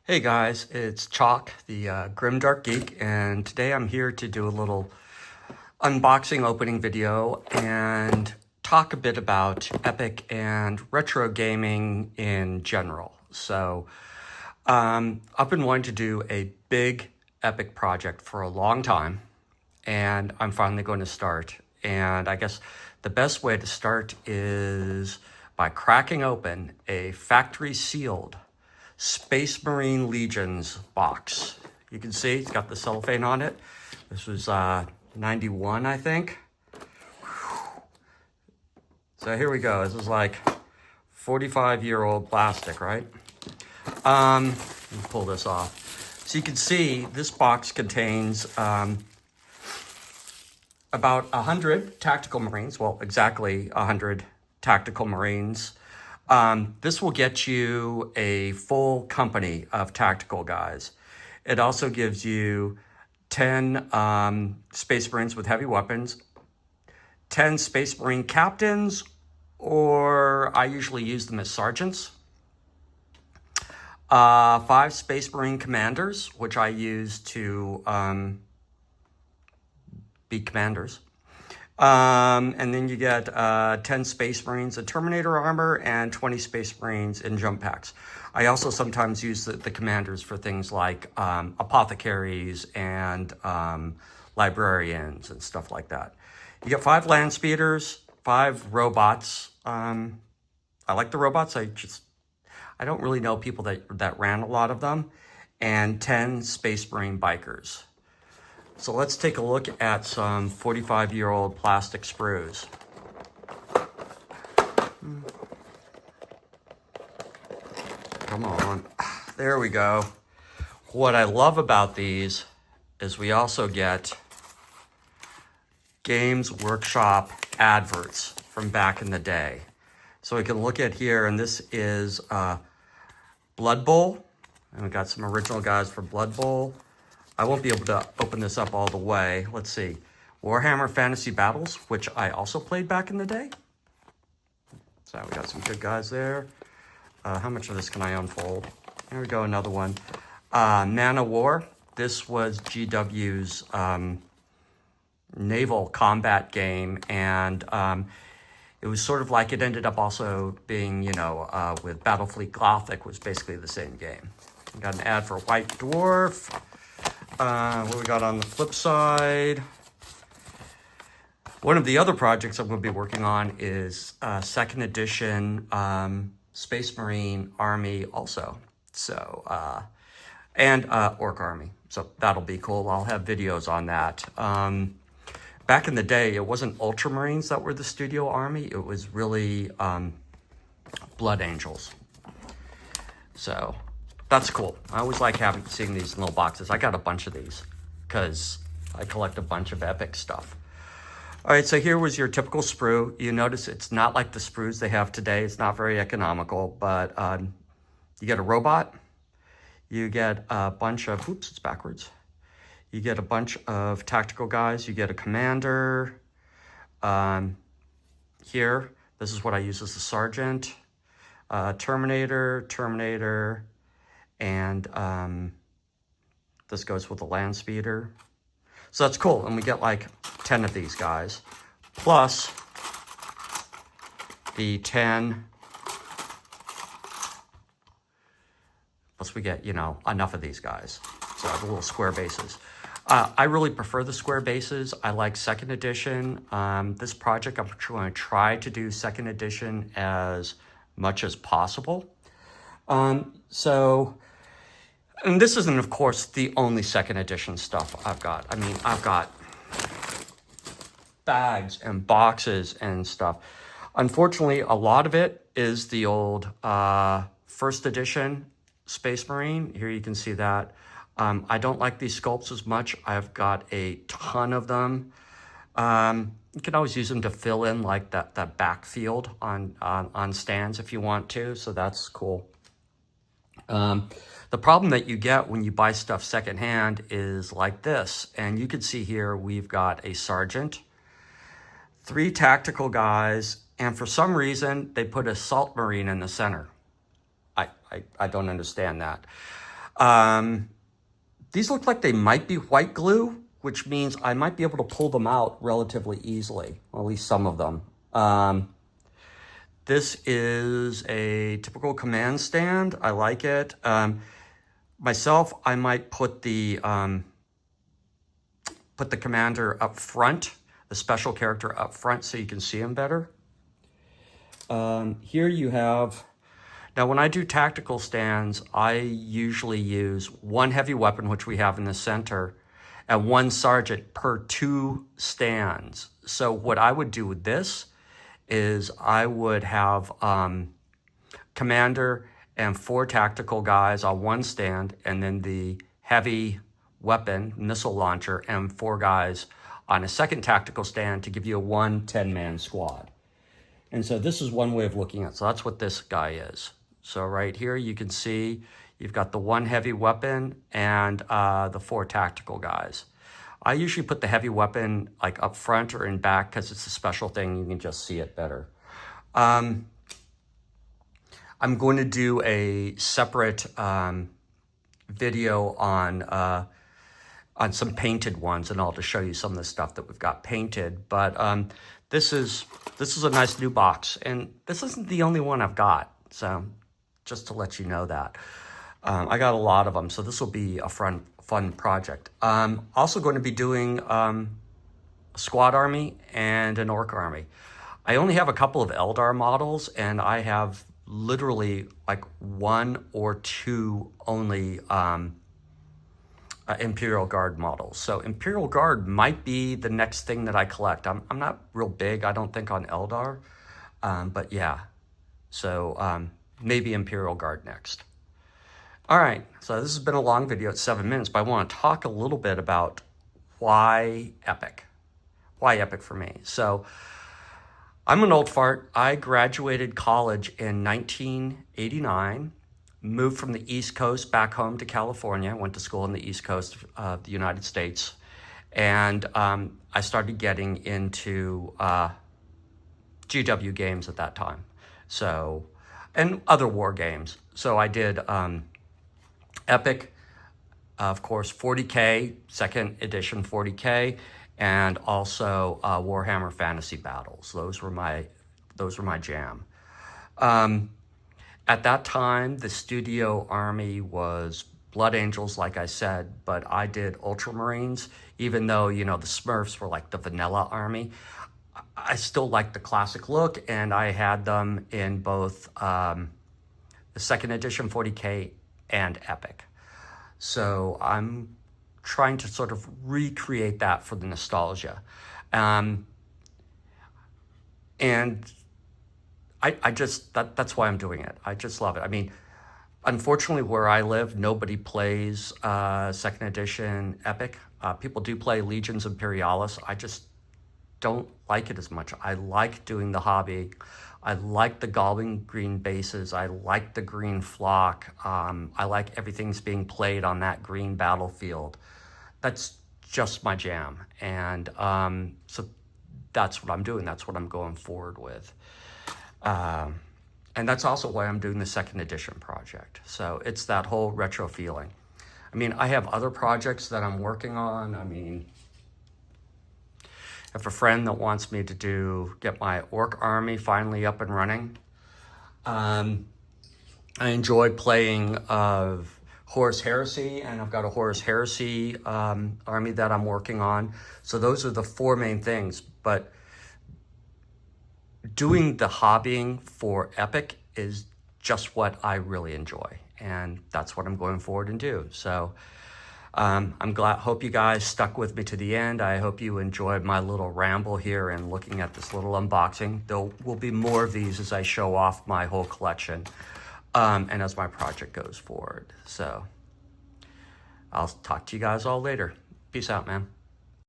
Hey guys, it's Chalk, the Grimdark Geek, and today I'm here to do a little unboxing opening video and talk a bit about Epic and retro gaming in general. So, I've been wanting to do a big Epic project for a long time, and I'm finally going to start. And I guess the best way to start is by cracking open a factory sealed Space Marine Legions box. You can see it's got the cellophane on it. This was 91, I think. So here we go. This is like 45-year-old plastic, right? Let me pull this off. So you can see this box contains about 100 tactical Marines. Well, exactly 100 tactical Marines. This will get you a full company of tactical guys. It also gives you 10 Space Marines with heavy weapons, 10 Space Marine captains, or I usually use them as sergeants, 5 Space Marine commanders, which I use to be commanders. And then you get 10 Space Marines in Terminator armor and 20 Space Marines in jump packs. I also sometimes use the commanders for things like apothecaries and librarians and stuff like that. You get 5 land speeders, 5 robots. I like the robots. I don't really know people that ran a lot of them, and 10 Space Marine bikers. So let's take a look at some 45-year-old plastic sprues. Come on. There we go. What I love about these is we also get Games Workshop adverts from back in the day. So we can look at here, and this is Blood Bowl. And we got some original guys for Blood Bowl. I won't be able to open this up all the way. Let's see. Warhammer Fantasy Battles, which I also played back in the day. So we got some good guys there. How much of this can I unfold? There we go, another one. Man of War. This was GW's naval combat game, and it was sort of like it ended up also being, with Battlefleet Gothic was basically the same game. We got an ad for White Dwarf. What we got on the flip side? One of the other projects I'm going to be working on is second edition Space Marine Army also. So, and Orc Army. So that'll be cool. I'll have videos on that. Back in the day, it wasn't Ultramarines that were the studio army. It was really Blood Angels. So that's cool. I always like seeing these in little boxes. I got a bunch of these because I collect a bunch of Epic stuff. All right, so here was your typical sprue. You notice it's not like the sprues they have today. It's not very economical, but you get a robot. You get a bunch of, oops, it's backwards. You get a bunch of tactical guys. You get a commander. Here, this is what I use as a sergeant. Terminator, and this goes with the land speeder. So that's cool, and we get like 10 of these guys, plus the 10, plus we get, enough of these guys. So the little square bases. I really prefer the square bases. I like second edition. This project, I'm going to try to do second edition as much as possible. And this isn't, of course, the only second edition stuff I've got. I mean, I've got bags and boxes and stuff. Unfortunately, a lot of it is the old first edition Space Marine. Here you can see that. I don't like these sculpts as much. I've got a ton of them. You can always use them to fill in like that backfield on stands if you want to, so that's cool. The problem that you get when you buy stuff secondhand is like this. And you can see here, we've got a sergeant, 3 tactical guys, and for some reason, they put a salt marine in the center. I don't understand that. These look like they might be white glue, which means I might be able to pull them out relatively easily, or at least some of them. This is a typical command stand. I like it. Myself, I might put the commander up front, the special character up front, so you can see him better. Here you have, now when I do tactical stands, I usually use one heavy weapon, which we have in the center, and one sergeant per 2 stands. So what I would do with this is I would have commander and 4 tactical guys on one stand, and then the heavy weapon missile launcher and 4 guys on a second tactical stand to give you a 1 10-man squad. And so this is one way of looking at it. So that's what this guy is. So right here you can see you've got the 1 heavy weapon and the 4 tactical guys. I usually put the heavy weapon like up front or in back because it's a special thing. You can just see it better. I'm going to do a separate video on some painted ones, and I'll just show you some of the stuff that we've got painted. But this is a nice new box, and this isn't the only one I've got. So just to let you know that. I got a lot of them, so this will be a fun project. Also going to be doing a squad army and an orc army. I only have a couple of Eldar models, and I have literally like 1 or 2 only Imperial Guard models. So Imperial Guard might be the next thing that I collect. I'm not real big, I don't think, on Eldar, but yeah. So maybe Imperial Guard next. All right, so this has been a long video, it's 7 minutes, but I want to talk a little bit about why Epic. Why Epic for me? So I'm an old fart. I graduated college in 1989, moved from the East Coast back home to California, went to school on the East Coast of the United States, and I started getting into GW games at that time, so, and other war games. So I did Epic, of course, 40K, 2nd edition 40K, and also Warhammer Fantasy Battles. Those were my jam. At that time, the studio army was Blood Angels, like I said, but I did Ultramarines, even though, you know, the Smurfs were like the vanilla army. I still liked the classic look, and I had them in both the 2nd edition 40K and Epic. So I'm trying to sort of recreate that for the nostalgia. And I just, that's why I'm doing it. I just love it. I mean, unfortunately, where I live, nobody plays 2nd edition Epic. People do play Legions Imperialis. I just don't like it as much. I like doing the hobby. I like the Goblin green bases. I like the green flock. I like everything's being played on that green battlefield. That's just my jam. And so that's what I'm doing. That's what I'm going forward with. And that's also why I'm doing the 2nd edition project. So it's that whole retro feeling. I mean, I have other projects that I'm working on. I mean, I have a friend that wants me to get my orc army finally up and running. I enjoy playing Horus Heresy, and I've got a Horus Heresy army that I'm working on. So those are the 4 main things. But doing the hobbying for Epic is just what I really enjoy, and that's what I'm going forward and do. So I'm glad, hope you guys stuck with me to the end. I hope you enjoyed my little ramble here and looking at this little unboxing. There will be more of these as I show off my whole collection and as my project goes forward. So I'll talk to you guys all later. Peace out, man.